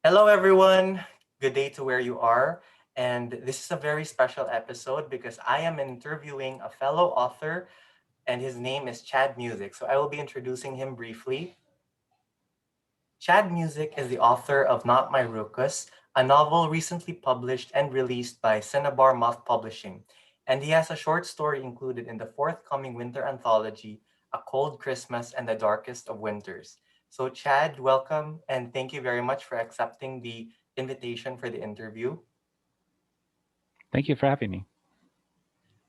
Hello, everyone. Good day to where you are. And this is a very special episode because I am interviewing a fellow author, and his name is Chad Musick. So I will be introducing him briefly. Chad Musick is the author of Not My Ruckus, a novel recently published and released by Cinnabar Moth Publishing. And he has a short story included in the forthcoming winter anthology, A Cold Christmas and the Darkest of Winters. So, Chad, welcome and thank you very much for accepting the invitation for the interview. Thank you for having me.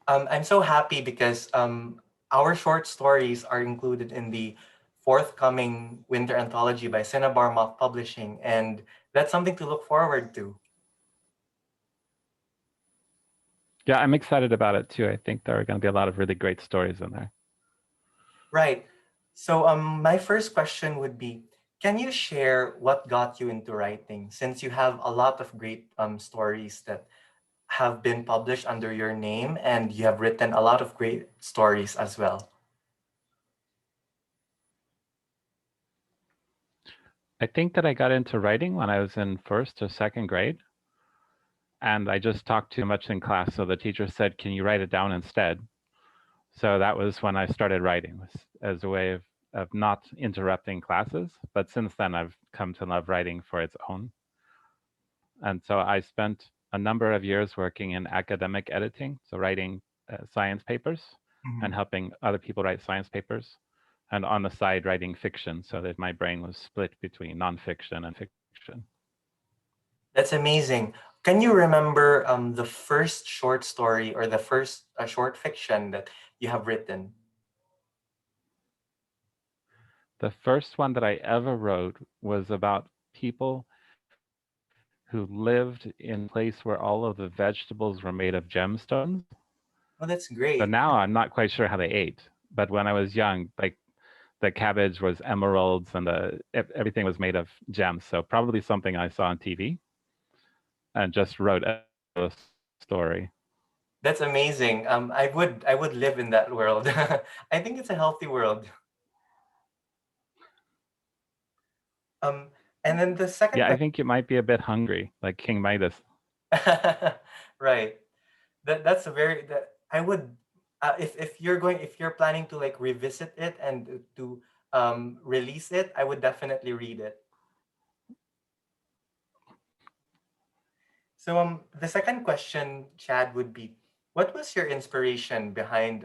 I'm so happy because our short stories are included in the forthcoming winter anthology by Cinnabar Moth Publishing, and that's something to look forward to. Yeah, I'm excited about it too. I think there are going to be a lot of really great stories in there. Right. So, my first question would be, can you share what got you into writing? Since you have a lot of great stories that have been published under your name, and you have written a lot of great stories as well. I think that I got into writing when I was in first or second grade, and I just talked too much in class. So the teacher said, "Can you write it down instead?" So that was when I started writing as a way of not interrupting classes. But since then, I've come to love writing for its own. And so I spent a number of years working in academic editing, so writing science papers and Mhm. helping other people write science papers, and on the side writing fiction, so that my brain was split between nonfiction and fiction. That's amazing. Can you remember the first short story or the first short fiction that you have written? The first one that I ever wrote was about people who lived in a place where all of the vegetables were made of gemstones. Oh, that's So great. now I'm not quite sure how they ate, but when I was young, like the cabbage was emeralds and everything was made of gems. So probably something I saw on TV and just wrote a story. That's amazing. I would live in that world. I think it's a healthy world. Um, and then the second Yeah, I question, think you might be a bit hungry, like King Midas. right? That's a very that I would if you're planning to like revisit it and to release it, I would definitely read it. So the second question, Chad, would be, what was your inspiration behind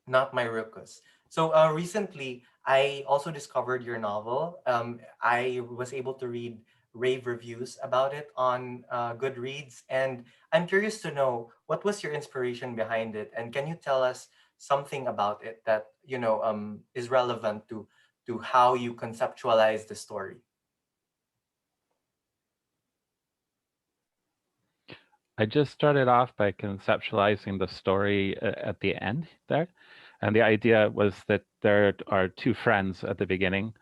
Not My Ruckus? So recently, I also discovered your novel. I was able to read rave reviews about it on Goodreads, and I'm curious to know what was your inspiration behind it, and can you tell us something about it that is relevant to how you conceptualize the story? I just started off by conceptualizing the story at the end there. And the idea was that there are two friends at the beginning,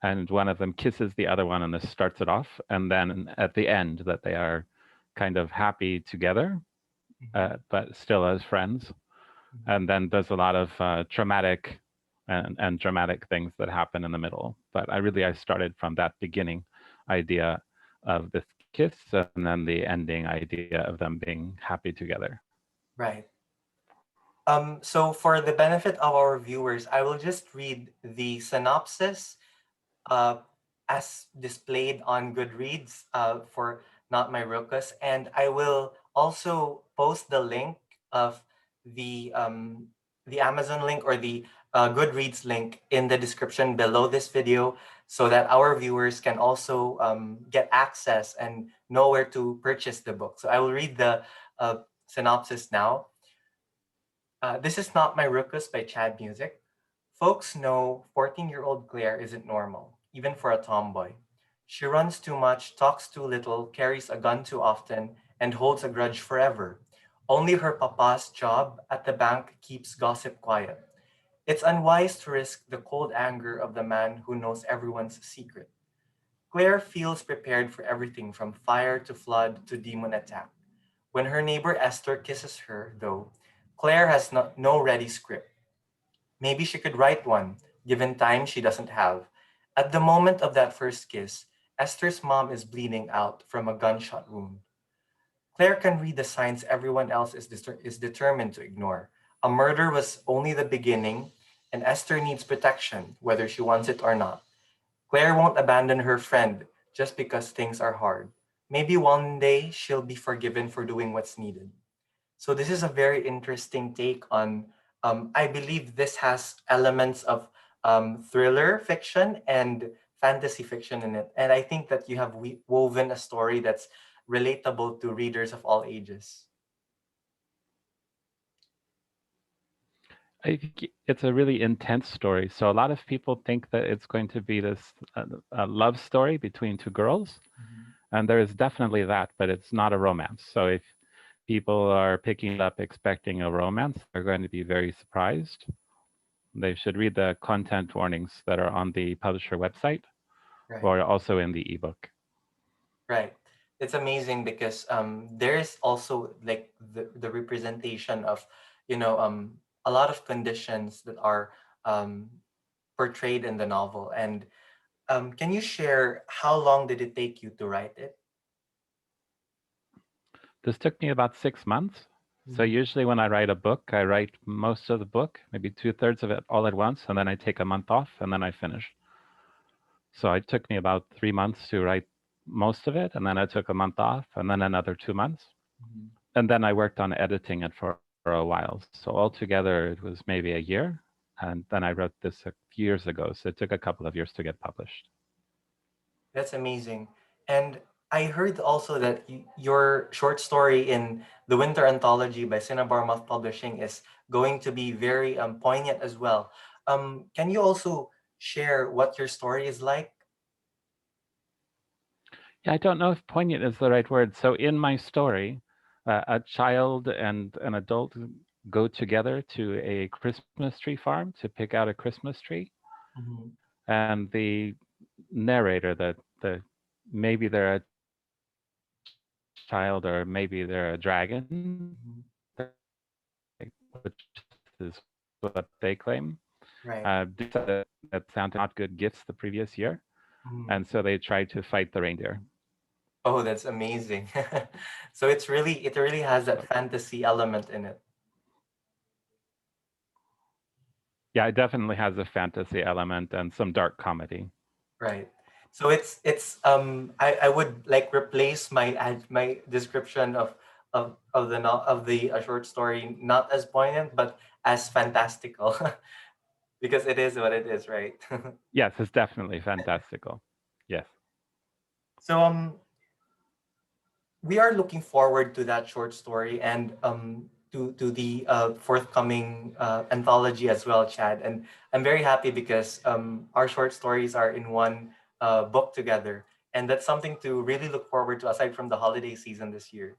and one of them kisses the other one, and this starts it off. And then at the end, that they are kind of happy together, Mhm, but still as friends. mhm. And then there's a lot of traumatic and dramatic things that happen in the middle. But I started from that beginning idea of this kiss and then the ending idea of them being happy together. Right. So for the benefit of our viewers, I will just read the synopsis uh, as displayed on Goodreads for Not My Ruckus, and I will also post the link of the um, the Amazon link or the Goodreads link in the description below this video, so that our viewers can also get access and know where to purchase the book. So I will read the synopsis now. This is Not My Ruckus by Chad Musick. Folks know 14-year-old Claire isn't normal, even for a tomboy. She runs too much, talks too little, carries a gun too often, and holds a grudge forever. Only her papa's job at the bank keeps gossip quiet. It's unwise to risk the cold anger of the man who knows everyone's secret. Claire feels prepared for everything from fire to flood to demon attack. When her neighbor Esther kisses her, though, Claire has no ready script. Maybe she could write one, given time she doesn't have. At the moment of that first kiss, Esther's mom is bleeding out from a gunshot wound. Claire can read the signs everyone else is determined to ignore. A murder was only the beginning, and Esther needs protection, whether she wants it or not. Claire won't abandon her friend just because things are hard. Maybe one day she'll be forgiven for doing what's needed. So this is a very interesting take on. I believe this has elements of thriller fiction and fantasy fiction in it, and I think that you have woven a story that's relatable to readers of all ages. I think it's a really intense story. So a lot of people think that it's going to be this love story between two girls, Mhm. and there is definitely that, but it's not a romance. So if people are picking it up expecting a romance, they're going to be very surprised. They should read the content warnings that are on the publisher website Right. or also in the ebook. Right. It's amazing because there's also like the representation of, a lot of conditions that are um, portrayed in the novel. And can you share how long did it take you to write it? This took me about 6 months. So Mhm. usually when I write a book, I write most of the book, maybe 2/3 of it all at once, and then I take a month off and then I finish. So it took me about 3 months to write most of it, and then I took a month off, and then another 2 months. Mhm. And then I worked on editing it for a while. So altogether, it was maybe a year. And then I wrote this a few years ago. So it took a couple of years to get published. That's amazing. And I heard also that your short story in the Winter Anthology by Cinnabar Moth Publishing is going to be very poignant as well. Can you also share what your story is like? Yeah, I don't know if poignant is the right word. So in my story, a child and an adult go together to a Christmas tree farm to pick out a Christmas tree. Mhm. And the narrator, the maybe they're a child or maybe they're a dragon, Mhm. which is what they claim, Right. decided that Santa not good gifts the previous year, Mhm. and so they tried to fight the reindeer. Oh, that's amazing. So it really has that So fantasy element in it. yeah, it definitely has a fantasy element and some dark comedy. Right. So I would like replace my description of the short story not as poignant but as fantastical because it is what it is, right? Yes, it's definitely fantastical. Yes. So we are looking forward to that short story and to the forthcoming anthology as well, Chad. And I'm very happy because our short stories are in one book together, and that's something to really look forward to aside from the holiday season this year.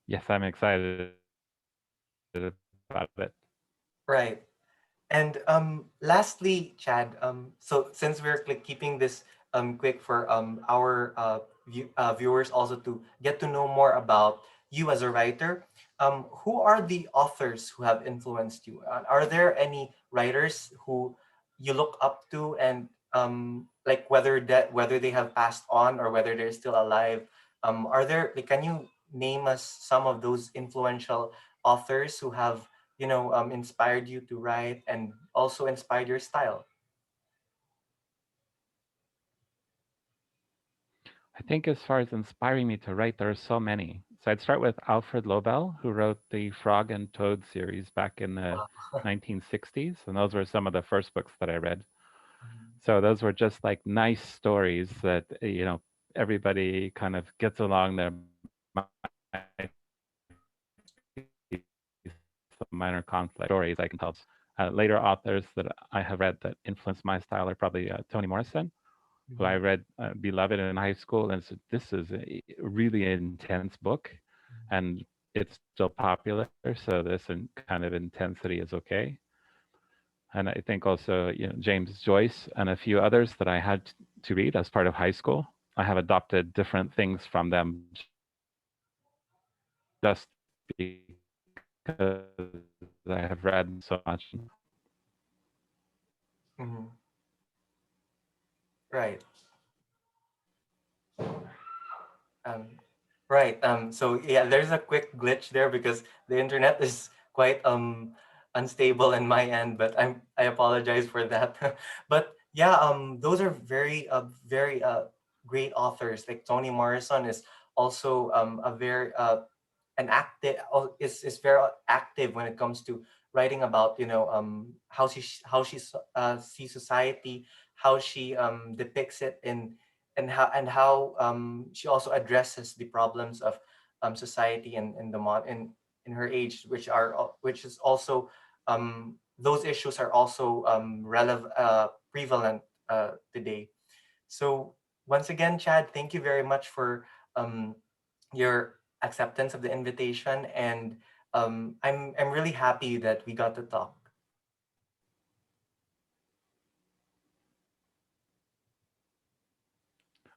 Yes, I'm excited about it. Right. And lastly, Chad, so since we're keeping this quick for our viewers also to get to know more about you as a writer, who are the authors who have influenced you? Are there any writers who you look up to, and like whether they have passed on or whether they're still alive? Are there like, can you name us some of those influential authors who have inspired you to write and also inspired your style? I think as far as inspiring me to write, there are so many. So I'd start with Alfred Lobel, who wrote the Frog and Toad series back in the Wow. 1960s, and those were some of the first books that I read. Mhm. So those were just like nice stories that everybody kind of gets along. There might be some minor conflict, stories I can tell. Later authors that I have read that influenced my style are probably Toni Morrison, who I Mhm. read Beloved in high school, and said, this is a really intense book, and it's still popular, so this kind of intensity is okay. And I think also, James Joyce and a few others that I had to read as part of high school. I have adopted different things from them just because I have read them so much. Mhm. Right. Um, right. So yeah, there's a quick glitch there because the internet is quite unstable in my end, but I apologize for that. But yeah, those are very great authors. Like Toni Morrison is also a very an active is very active when it comes to writing about, you know, how she sees society, how she depicts it in, and how she also addresses the problems of society in the in her age, which is also those issues are also relevant prevalent today. So once again, Chad, thank you very much for um, your acceptance of the invitation, and I'm really happy that we got to talk.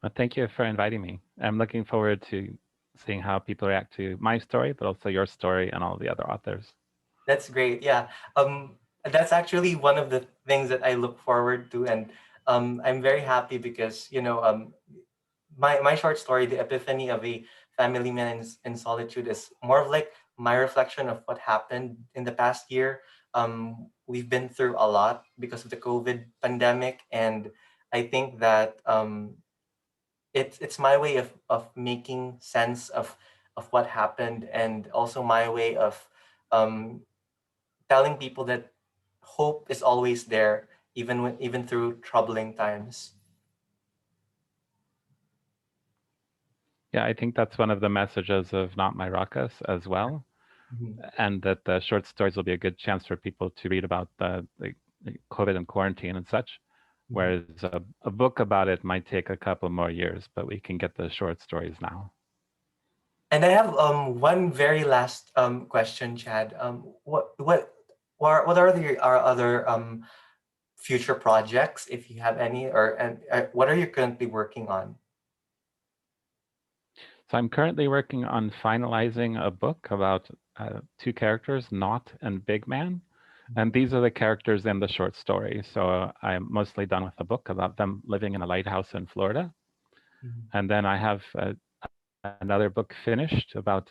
Well, thank you for inviting me. I'm looking forward to seeing how people react to my story, but also your story and all the other authors. That's great. Yeah. That's actually one of the things that I look forward to, and I'm very happy because, you know, my short story, The Epiphany of a Family Man in Solitude, is more of like my reflection of what happened in the past year. We've been through a lot because of the COVID pandemic, and I think that it's my way of making sense of what happened, and also my way of um, telling people that hope is always there, even through troubling times. Yeah, I think that's one of the messages of Not My Ruckus as well, Mhm. and that the short stories will be a good chance for people to read about the COVID and quarantine and such. Mhm. Whereas a book about it might take a couple more years, but we can get the short stories now. And I have one very last question, Chad. What are our other future projects, if you have any, or and what are you currently working on? So I'm currently working on finalizing a book about two characters, Not and Big Man. And these are the characters in the short story. So I'm mostly done with a book about them living in a lighthouse in Florida. Mhm. And then I have another book finished about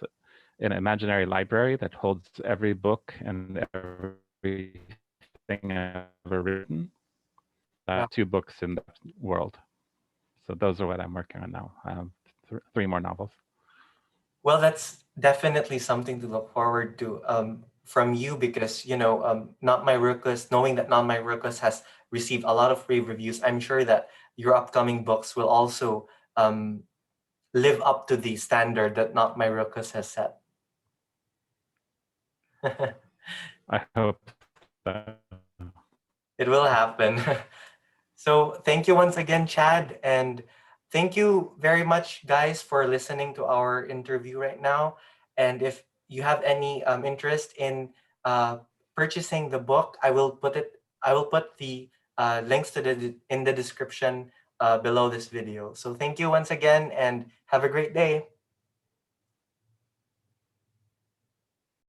an imaginary library that holds every book and everything I've ever written. Yeah. Two books in that world. So those are what I'm working on now. Three more novels. Well, that's definitely something to look forward to from you, because, you know, Not My Ruckus, knowing that Not My Ruckus has received a lot of rave reviews, I'm sure that your upcoming books will also um, live up to the standard that Not My Ruckus has set. I hope so. It will happen. So thank you once again, Chad, and thank you very much, guys, for listening to our interview right now. And if you have any interest in purchasing the book, I will put the links to the in the description below this video. So thank you once again, and have a great day.